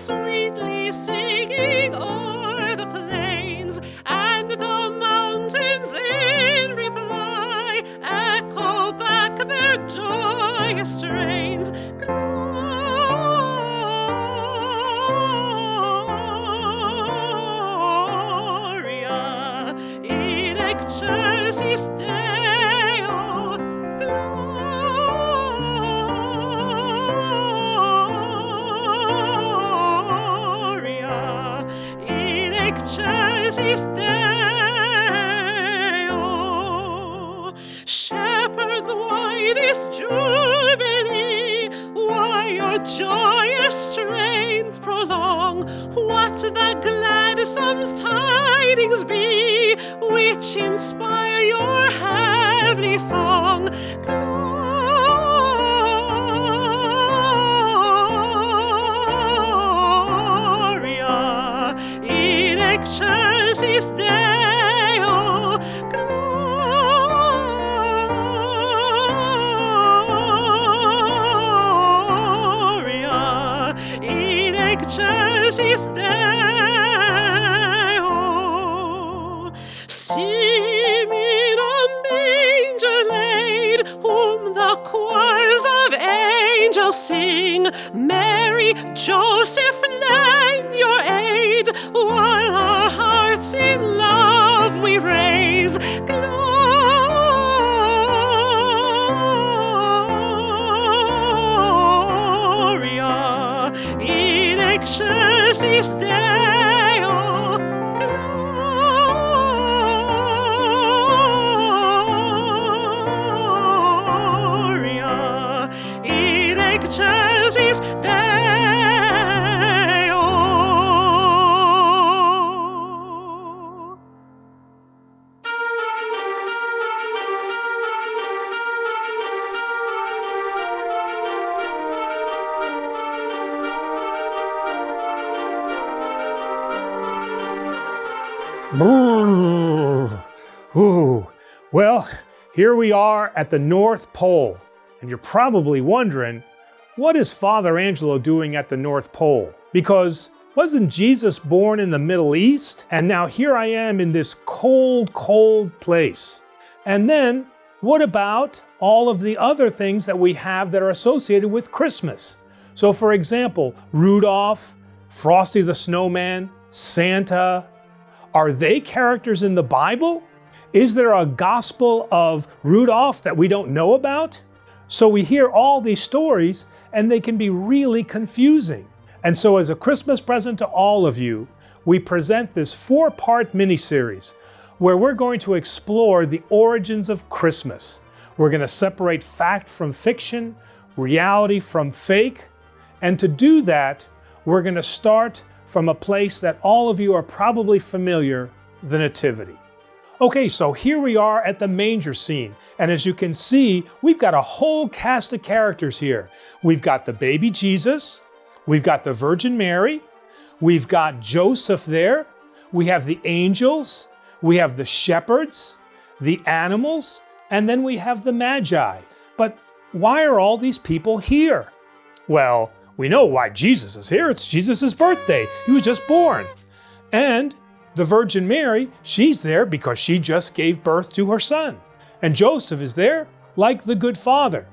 sweetly singing o'er the plains, and the mountains in reply echo back their joyous strains. Gloria in excelsis Deo. Gloria in excelsis Deo. Shepherds, why this jubilee? Why your joyous strains prolong? What the gladsome tidings be which inspire your heavenly song? Gloria in excelsis Deo. Gloria in excelsis Deo. See me the manger laid, whom the choirs of angels sing. Mary, Joseph, lend your aid, while our hearts in love we raise. Gloria in excelsis Deo. Gloria in excelsis Deo. Ooh. Well, here we are at the North Pole, and you're probably wondering, what is Father Angelo doing at the North Pole? Because wasn't Jesus born in the Middle East? And now here I am in this cold, cold place. And then, what about all of the other things that we have that are associated with Christmas? So for example, Rudolph, Frosty the Snowman, Santa, are they characters in the Bible? Is there a gospel of Rudolph that we don't know about? So we hear all these stories and they can be really confusing. And so as a Christmas present to all of you, we present this 4-part mini-series where we're going to explore the origins of Christmas. We're going to separate fact from fiction, reality from fake, and to do that, we're going to start from a place that all of you are probably familiar, the Nativity. Okay, so here we are at the manger scene, and as you can see, we've got a whole cast of characters here. We've got the baby Jesus, we've got the Virgin Mary, we've got Joseph there, we have the angels, we have the shepherds, the animals, and then we have the magi. But why are all these people here? Well, we know why Jesus is here. It's Jesus' birthday. He was just born. And the Virgin Mary, she's there because she just gave birth to her son. And Joseph is there like the good father.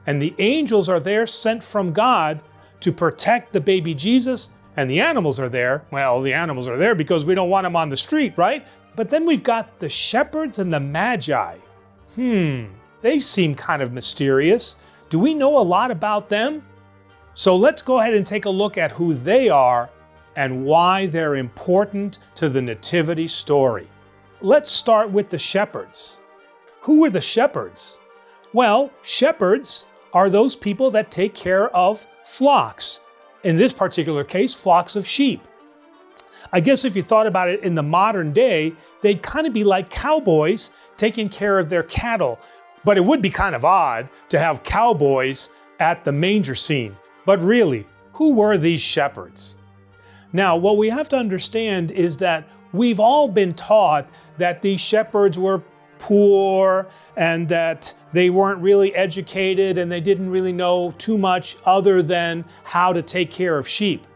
And the angels are there sent from God to protect the baby Jesus. And the animals are there. Well, the animals are there because we don't want them on the street, right? But then we've got the shepherds and the magi. They seem kind of mysterious. Do we know a lot about them? So let's go ahead and take a look at who they are and why they're important to the Nativity story. Let's start with the shepherds. Who are the shepherds? Well, shepherds are those people that take care of flocks. In this particular case, flocks of sheep. I guess if you thought about it in the modern day, they'd kind of be like cowboys taking care of their cattle. But it would be kind of odd to have cowboys at the manger scene. But really, who were these shepherds? Now, what we have to understand is that we've all been taught that these shepherds were poor and that they weren't really educated and they didn't really know too much other than how to take care of sheep.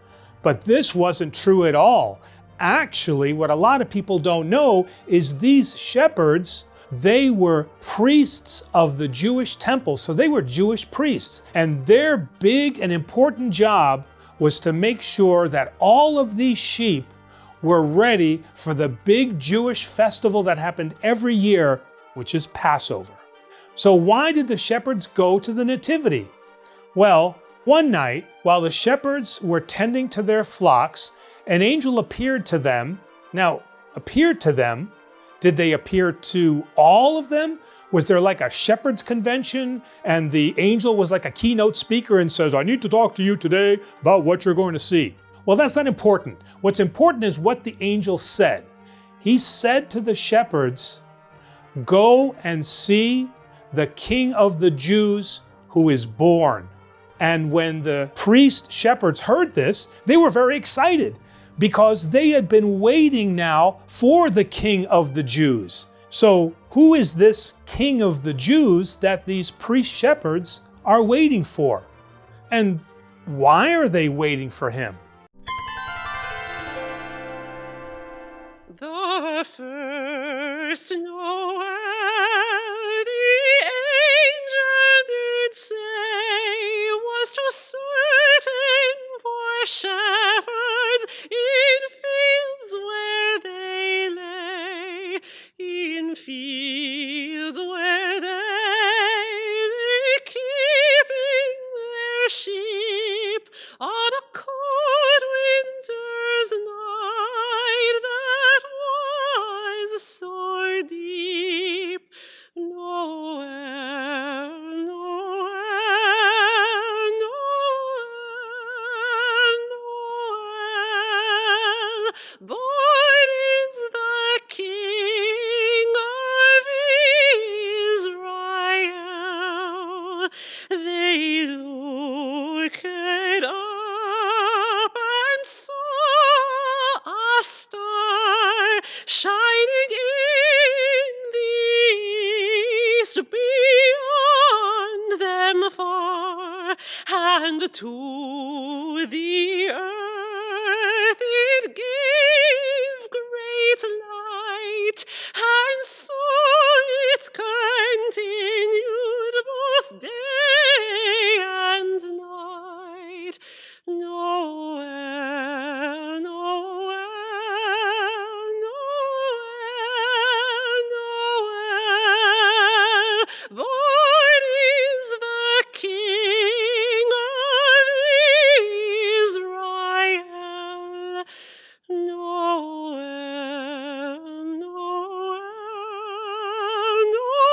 But this wasn't true at all. Actually, what a lot of people don't know is these shepherds, they were priests of the Jewish temple, so they were Jewish priests. And their big and important job was to make sure that all of these sheep were ready for the big Jewish festival that happened every year, which is Passover. So why did the shepherds go to the Nativity? Well, one night, while the shepherds were tending to their flocks, an angel appeared to them. Now, appeared to them, did they appear to all of them? Was there like a shepherd's convention and the angel was like a keynote speaker and says, I need to talk to you today about what you're going to see? Well, that's not important. What's important is what the angel said. He said to the shepherds, go and see the King of the Jews who is born. And when the priest shepherds heard this, they were very excited because they had been waiting now for the King of the Jews. So who is this King of the Jews that these priest shepherds are waiting for? And why are they waiting for him? The first Noel, the angel did say, was to certain poor shepherds in fields where they lay, in fields where they lay, keeping their sheep on a cold winter's night that was so deep. Noel, Noel, Noel, Noel, born is the King of Israel. They looked up and saw a star shining in the east beyond them far, and to the earth it gave great light, and so it continued both day and night. Noel, Noel, Noel, Noel, born is the King of Israel. Noel, Noel, Noel,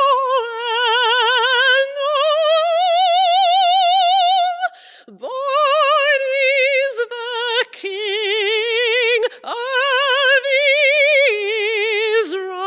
Noel, born is the King of Israel.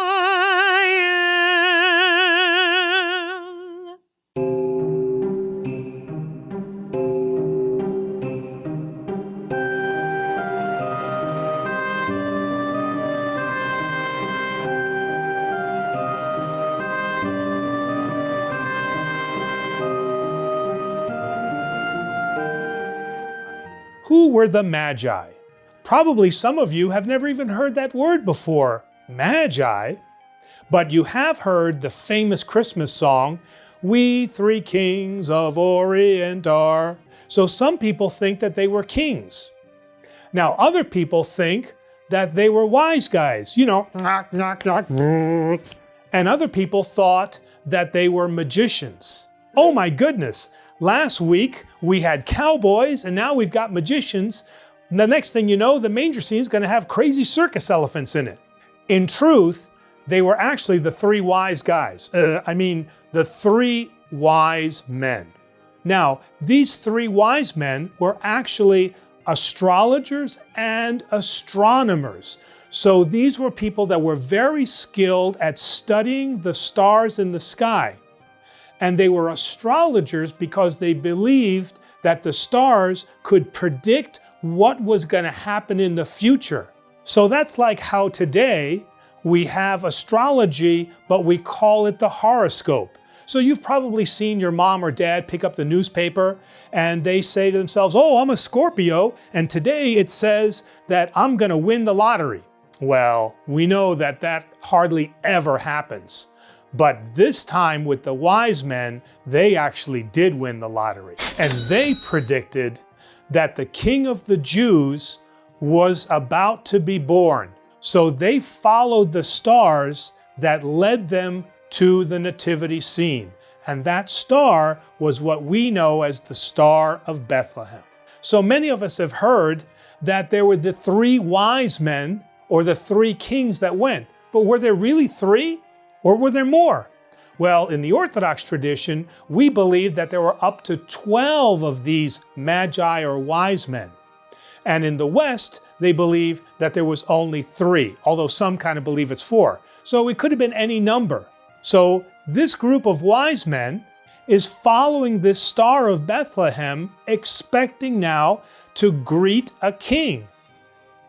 Who were the magi? Probably some of you have never even heard that word before, magi, but you have heard the famous Christmas song, We Three Kings of Orient are. So some people think that they were kings. Now other people think that they were wise guys, knock, knock, knock. And other people thought that they were magicians. Oh my goodness, last week we had cowboys and now we've got magicians. And the next thing you know, the manger scene is going to have crazy circus elephants in it. In truth, they were actually the three wise guys. The three wise men. Now, these three wise men were actually astrologers and astronomers. So these were people that were very skilled at studying the stars in the sky. And they were astrologers because they believed that the stars could predict what was going to happen in the future. So that's like how today we have astrology, but we call it the horoscope. So you've probably seen your mom or dad pick up the newspaper and they say to themselves, oh, I'm a Scorpio, and today it says that I'm going to win the lottery. Well, we know that that hardly ever happens. But this time with the wise men, they actually did win the lottery. And they predicted that the King of the Jews was about to be born. So they followed the stars that led them to the nativity scene. And that star was what we know as the Star of Bethlehem. So many of us have heard that there were the three wise men or the three kings that went. But were there really three? Or were there more? Well, in the Orthodox tradition, we believe that there were up to 12 of these magi or wise men. And in the West, they believe that there was only 3, although some kind of believe it's 4. So it could have been any number. So this group of wise men is following this Star of Bethlehem, expecting now to greet a king.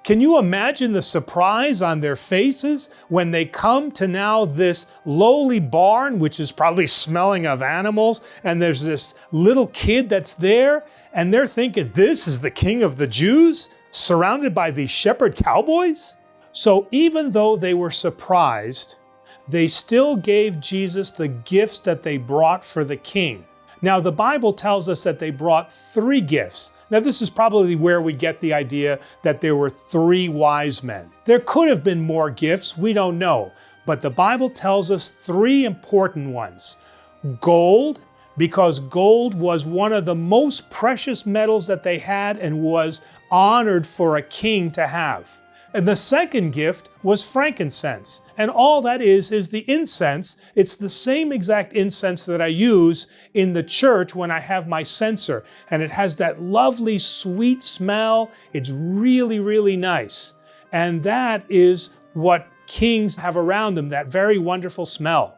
Can you imagine the surprise on their faces when they come to now this lowly barn, which is probably smelling of animals, and there's this little kid that's there, and they're thinking, this is the King of the Jews, surrounded by these shepherd cowboys? So even though they were surprised, they still gave Jesus the gifts that they brought for the king. Now, the Bible tells us that they brought 3 gifts. Now, this is probably where we get the idea that there were 3 wise men. There could have been more gifts, we don't know. But the Bible tells us 3 important ones. Gold, because gold was one of the most precious metals that they had and was honored for a king to have. And the second gift was frankincense. And all that is the incense. It's the same exact incense that I use in the church when I have my censer. And it has that lovely sweet smell. It's really, really nice. And that is what kings have around them, that very wonderful smell.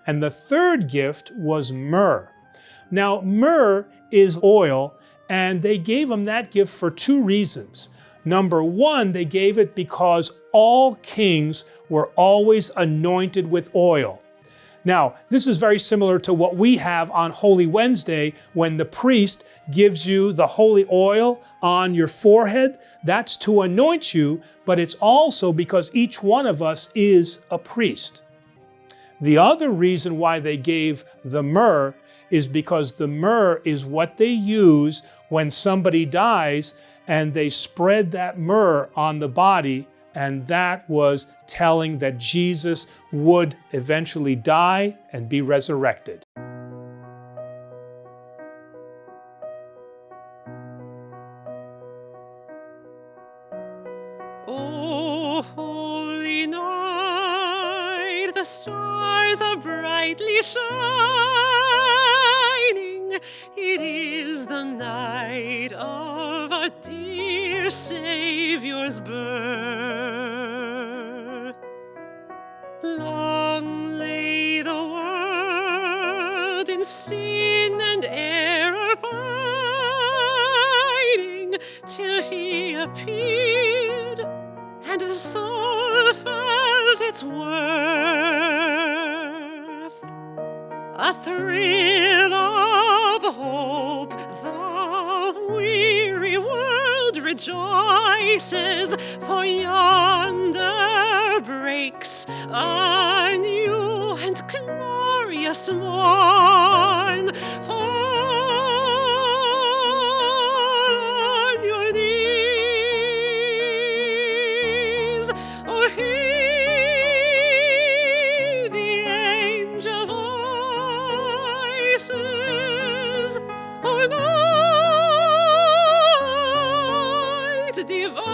And the third gift was myrrh. Now, myrrh is oil, and they gave him that gift for 2 reasons. Number 1, they gave it because all kings were always anointed with oil. Now, this is very similar to what we have on Holy Wednesday when the priest gives you the holy oil on your forehead. That's to anoint you, but it's also because each one of us is a priest. The other reason why they gave the myrrh is because the myrrh is what they use when somebody dies, and they spread that myrrh on the body, and that was telling that Jesus would eventually die and be resurrected. O holy night, the stars are brightly shining. It is the night of our dear Savior's birth. Long lay the world in sin and error pining, till he appeared, and the soul felt its worth. A thrill of hope, the weary world rejoices, for yonder breaks a new and glorious morn. Fall on your knees, oh, hear the angel voices, oh, night divine,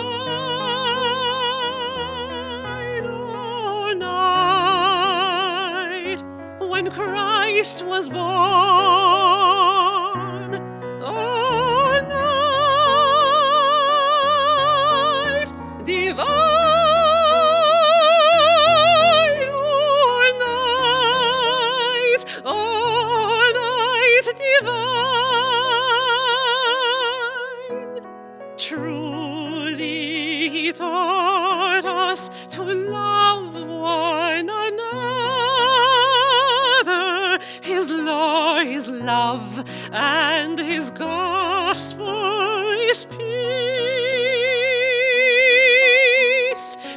oh, night when Christ was born, oh, night divine, oh, night divine, truly he taught us to love one another. His and his gospel is peace.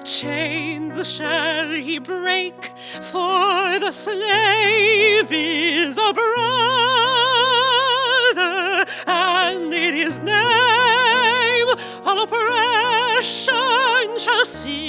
Chains shall he break, for the slave is a brother, and in his name all oppression shall cease.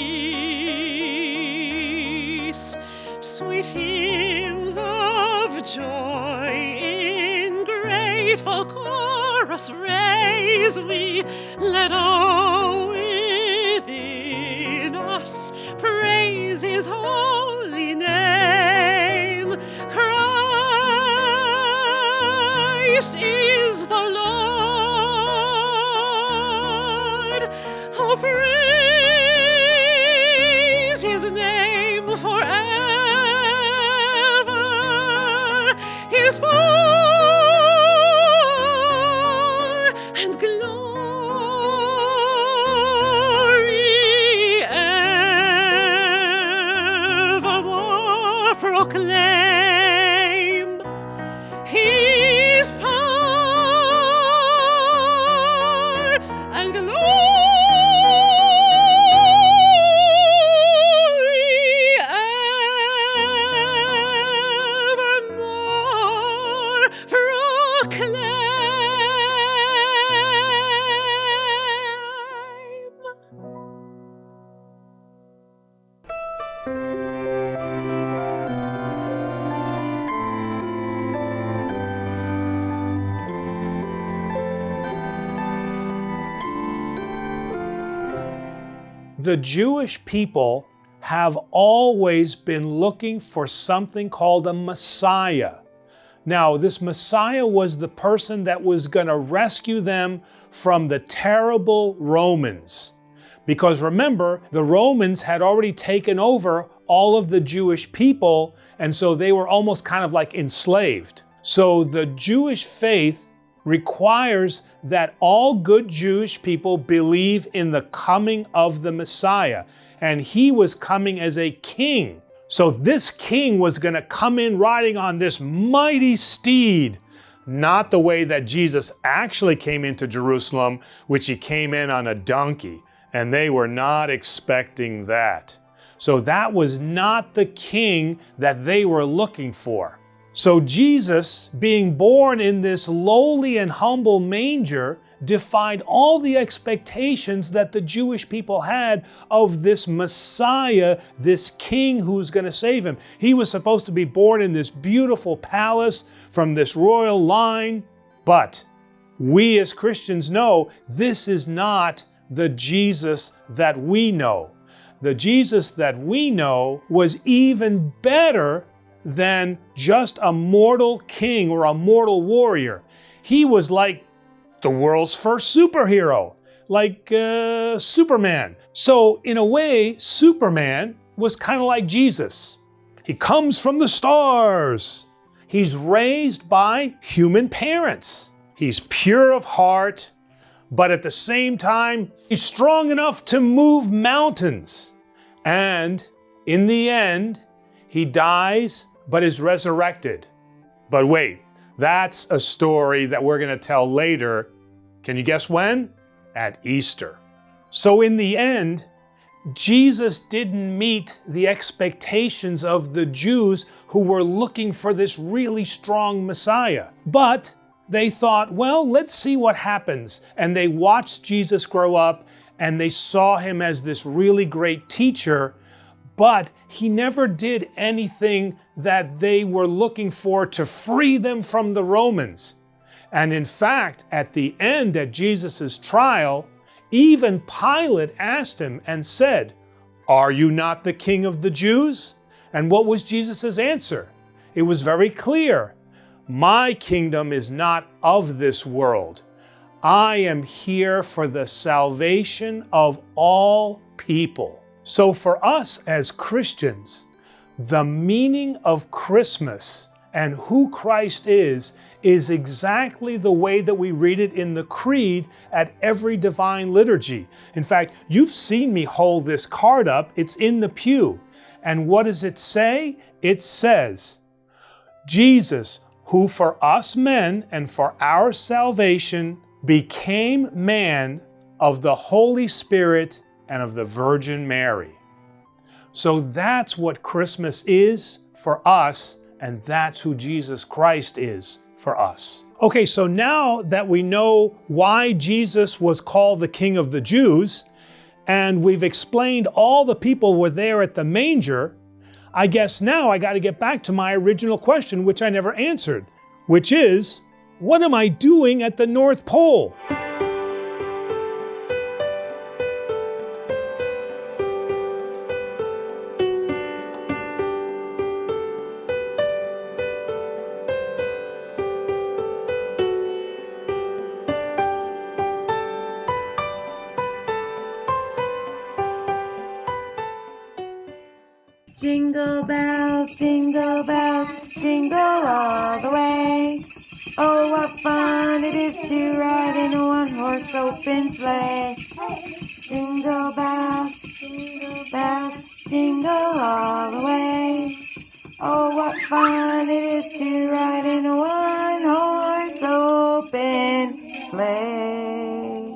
Sweet hymns of joy in grateful chorus raise we, let all within us praise his holy name. Christ is the Lord. Oh, praise his name forever. His power and glory evermore proclaim. His power and glory evermore proclaim. The Jewish people have always been looking for something called a Messiah. Now, this Messiah was the person that was going to rescue them from the terrible Romans. Because remember, the Romans had already taken over all of the Jewish people, and so they were almost kind of like enslaved. So the Jewish faith requires that all good Jewish people believe in the coming of the Messiah. And he was coming as a king. So this king was going to come in riding on this mighty steed, not the way that Jesus actually came into Jerusalem, which he came in on a donkey. And they were not expecting that. So that was not the king that they were looking for. So Jesus, being born in this lowly and humble manger, defied all the expectations that the Jewish people had of this Messiah, this king who's going to save him. He was supposed to be born in this beautiful palace from this royal line. But we as Christians know this is not the Jesus that we know. The Jesus that we know was even better than just a mortal king or a mortal warrior. He was like the world's first superhero, like Superman. So in a way, Superman was kind of like Jesus. He comes from the stars. He's raised by human parents. He's pure of heart, but at the same time, he's strong enough to move mountains. And in the end, he dies but is resurrected. But wait, that's a story that we're going to tell later. Can you guess when? At Easter. So in the end, Jesus didn't meet the expectations of the Jews who were looking for this really strong Messiah. But they thought, well, let's see what happens. And they watched Jesus grow up and they saw him as this really great teacher, but he never did anything that they were looking for to free them from the Romans. And in fact, at the end, at Jesus' trial, even Pilate asked him and said, "Are you not the king of the Jews?" And what was Jesus' answer? It was very clear. My kingdom is not of this world. I am here for the salvation of all people. So for us as Christians, the meaning of Christmas and who Christ is exactly the way that we read it in the Creed at every divine liturgy. In fact, you've seen me hold this card up. It's in the pew. And what does it say? It says, Jesus, who for us men and for our salvation became man of the Holy Spirit and of the Virgin Mary. So that's what Christmas is for us, and that's who Jesus Christ is for us. Okay, so now that we know why Jesus was called the King of the Jews, and we've explained all the people were there at the manger, I guess now I got to get back to my original question, which I never answered, which is, what am I doing at the North Pole? Jingle bells, jingle all the way. Oh, what fun it is to ride in a one-horse open sleigh. Jingle bells, jingle all the way. Oh, what fun it is to ride in a one-horse open sleigh.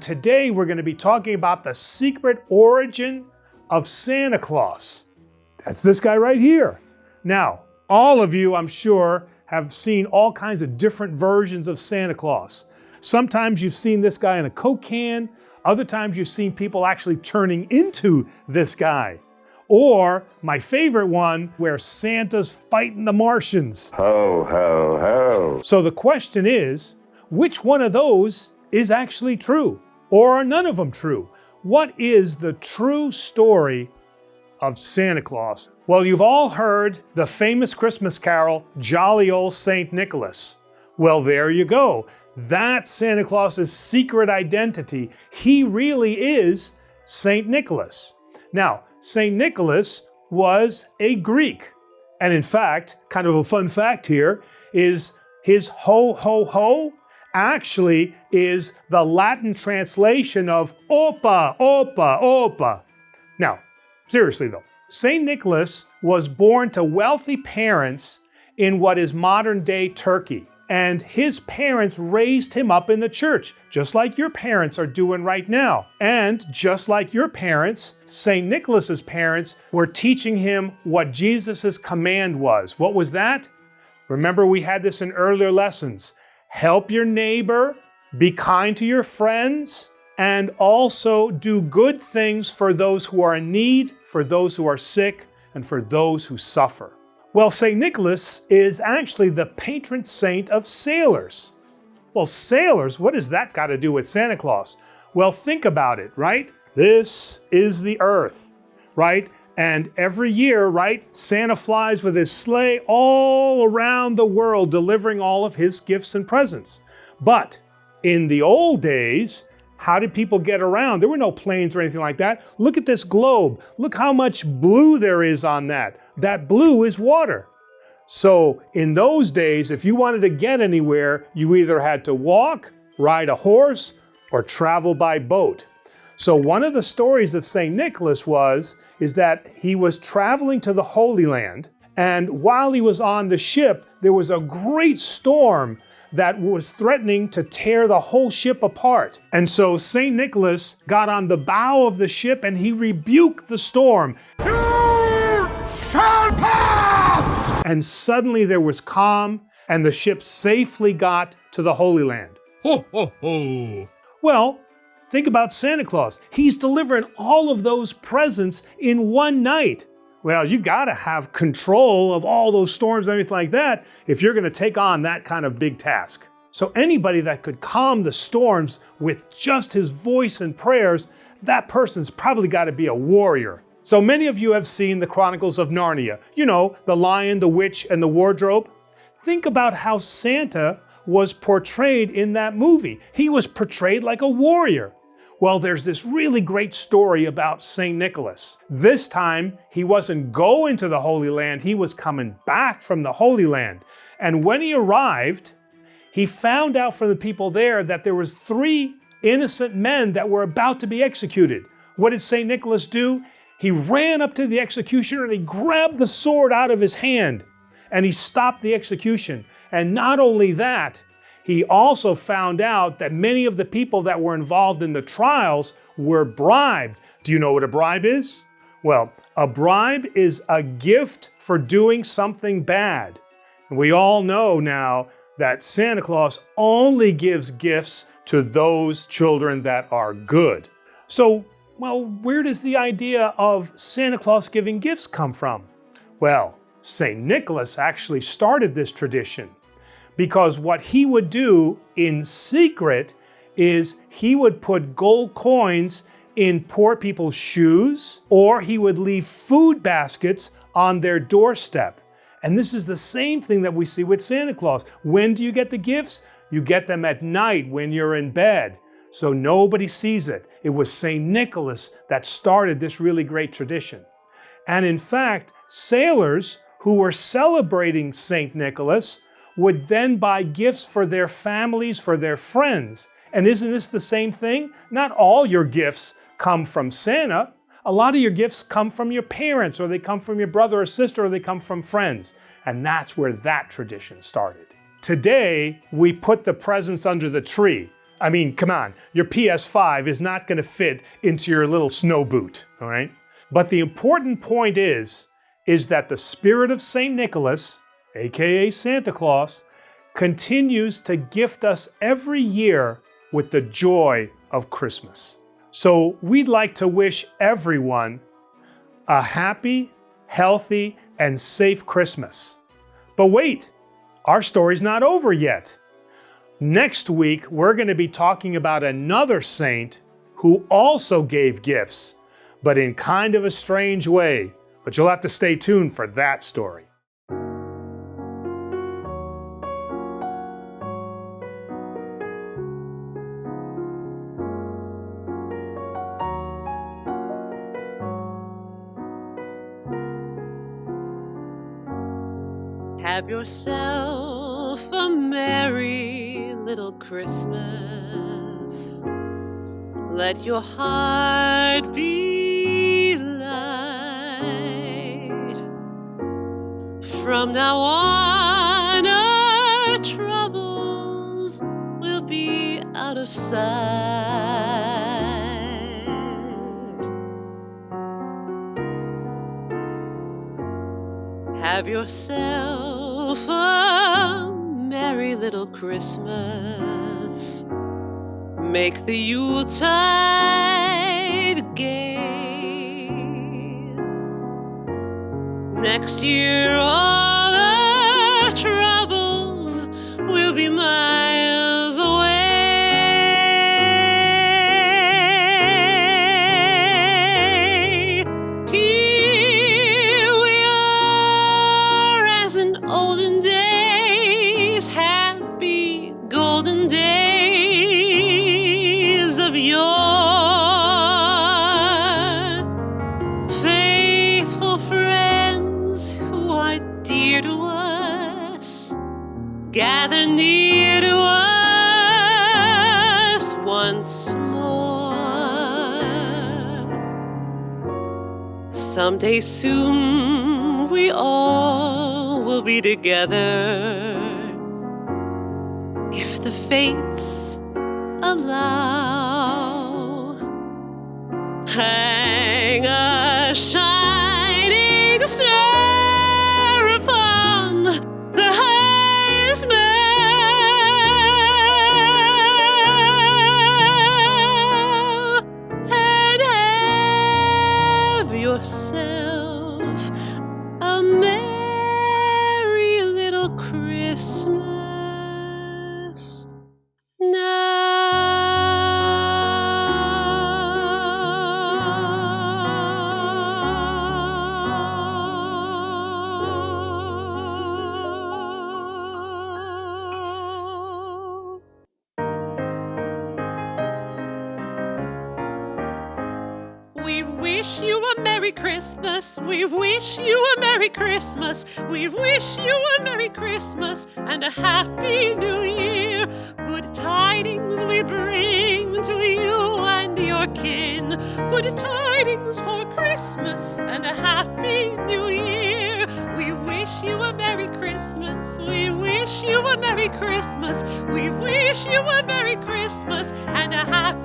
Today we're going to be talking about the secret origin of Santa Claus. That's this guy right here. Now, all of you, I'm sure, have seen all kinds of different versions of Santa Claus. Sometimes you've seen this guy in a Coke can. Other times you've seen people actually turning into this guy. Or my favorite one, where Santa's fighting the Martians. Ho, ho, ho. So the question is, which one of those is actually true? Or are none of them true? What is the true story of Santa Claus? Well, you've all heard the famous Christmas carol, Jolly Old Saint Nicholas. Well, there you go. That's Santa Claus's secret identity. He really is Saint Nicholas. Now, Saint Nicholas was a Greek. And in fact, kind of a fun fact here is his ho, ho, ho actually is the Latin translation of Opa, Opa, Opa. Now, seriously though, St. Nicholas was born to wealthy parents in what is modern day Turkey. And his parents raised him up in the church, just like your parents are doing right now. And just like your parents, St. Nicholas's parents were teaching him what Jesus' command was. What was that? Remember, we had this in earlier lessons. Help your neighbor, be kind to your friends, and also do good things for those who are in need, for those who are sick, and for those who suffer. Well, St. Nicholas is actually the patron saint of sailors. Well, sailors, what does that got to do with Santa Claus? Well, think about it, right? This is the earth, right? And every year, right, Santa flies with his sleigh all around the world, delivering all of his gifts and presents. But in the old days, how did people get around? There were no planes or anything like that. Look at this globe. Look how much blue there is on that. That blue is water. So in those days, if you wanted to get anywhere, you either had to walk, ride a horse, or travel by boat. So one of the stories of St. Nicholas is that he was traveling to the Holy Land, and while he was on the ship, there was a great storm that was threatening to tear the whole ship apart. And so St. Nicholas got on the bow of the ship and he rebuked the storm. You shall pass! And suddenly there was calm, and the ship safely got to the Holy Land. Ho, ho, ho. Well, think about Santa Claus. He's delivering all of those presents in one night. Well, you gotta have control of all those storms and everything like that if you're gonna take on that kind of big task. So anybody that could calm the storms with just his voice and prayers, that person's probably gotta be a warrior. So many of you have seen the Chronicles of Narnia. You know, the Lion, the Witch, and the Wardrobe. Think about how Santa was portrayed in that movie. He was portrayed like a warrior. Well, there's this really great story about St. Nicholas. This time, he wasn't going to the Holy Land, he was coming back from the Holy Land. And when he arrived, he found out from the people there that there was 3 innocent men that were about to be executed. What did St. Nicholas do? He ran up to the executioner and he grabbed the sword out of his hand and he stopped the execution. And not only that, he also found out that many of the people that were involved in the trials were bribed. Do you know what a bribe is? Well, a bribe is a gift for doing something bad. And we all know now that Santa Claus only gives gifts to those children that are good. So, well, where does the idea of Santa Claus giving gifts come from? Well, St. Nicholas actually started this tradition, because what he would do in secret is he would put gold coins in poor people's shoes, or he would leave food baskets on their doorstep. And this is the same thing that we see with Santa Claus. When do you get the gifts? You get them at night when you're in bed, so nobody sees it. It was St. Nicholas that started this really great tradition. And in fact, sailors who were celebrating St. Nicholas would then buy gifts for their families, for their friends. And isn't this the same thing? Not all your gifts come from Santa. A lot of your gifts come from your parents, or they come from your brother or sister, or they come from friends. And that's where that tradition started. Today, we put the presents under the tree. I mean, come on, your PS5 is not going to fit into your little snow boot, all right? But the important point is that the spirit of St. Nicholas, aka Santa Claus, continues to gift us every year with the joy of Christmas. So we'd like to wish everyone a happy, healthy, and safe Christmas. But wait, our story's not over yet. Next week, we're going to be talking about another saint who also gave gifts, but in kind of a strange way. But you'll have to stay tuned for that story. Have yourself a merry little Christmas. Let your heart be light. From now on, our troubles will be out of sight. Have yourself a merry little Christmas. Make the Yuletide gay. Next year all our troubles will be miles away. Here we are as in olden days, happy golden days of yore. Faithful friends who are dear to us, gather near to us once more. Someday soon we all will be together, if the fates allow. Hang a shining star upon the highest bough, and have yourself a merry little Christmas now. wish you a Merry Christmas. We wish you a Merry Christmas. We wish you a Merry Christmas and a Happy New Year. Good tidings we bring to you and your kin. Good tidings for Christmas and a Happy New Year. We wish you a Merry Christmas. We wish you a Merry Christmas. We wish you a Merry Christmas and a Happy